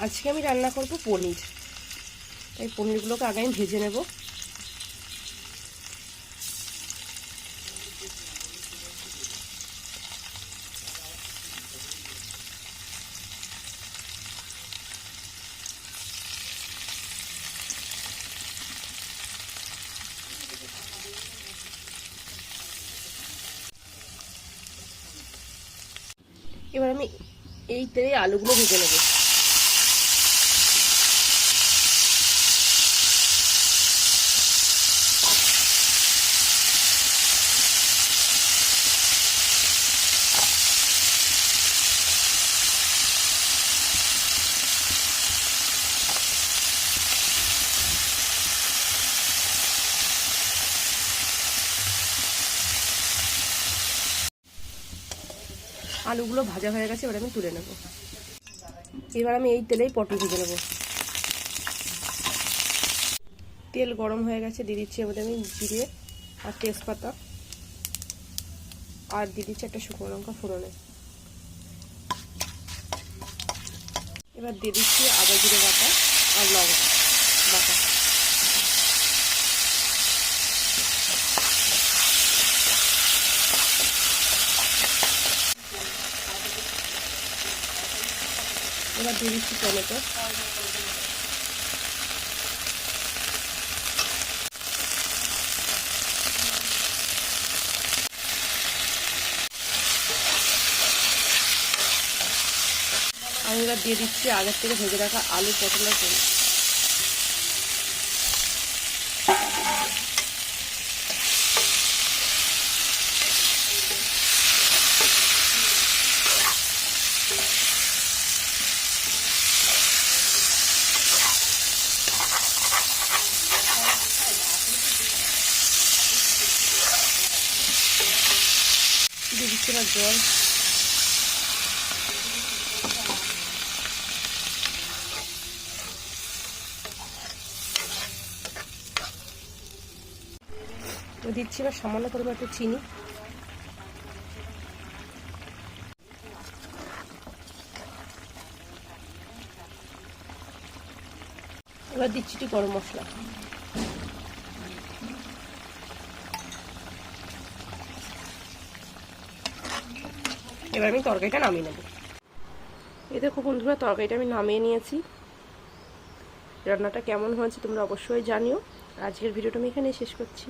আজকে আমি রান্না করব পনির, তাই পনিরগুলোকে আগে আমি ভেজে নেব। এবার আমি এই তেলে আলুগুলো ভেজে নেব। আলুগুলো ভাজা হয়ে গেছে, এবার আমি তুলে নেব। এবার আমি এই তেলেই পটল ভেজে নেব। তেল গরম হয়ে গেছে, দিয়ে দিচ্ছি এবার আমি জিরে আর তেজপাতা, আর দিয়ে দিচ্ছি একটা শুকনো লঙ্কা ফোড়নে। এবার দিয়ে দিচ্ছি আদা জিরে বাটা আর লঙ্কা বাটা। এবার দিয়ে দিচ্ছি টমেটো, আমি এবার দিয়ে দিচ্ছি আগের থেকে ভেজে রাখা আলু পটলের তেল। দিয়ে দিচ্ছি না জল। দিচ্ছি এবার সামান্য পরিমাণ একটু চিনি। এবার দিচ্ছি একটু গরম মশলা। এবার আমি তরকারিটা নামিয়ে নেব। এই দেখো বন্ধুরা, তরকারিটা আমি নামিয়ে নিয়েছি। রান্নাটা কেমন হয়েছে তোমরা অবশ্যই জানিও। আজকের ভিডিওটা আমি এখানেই শেষ করছি।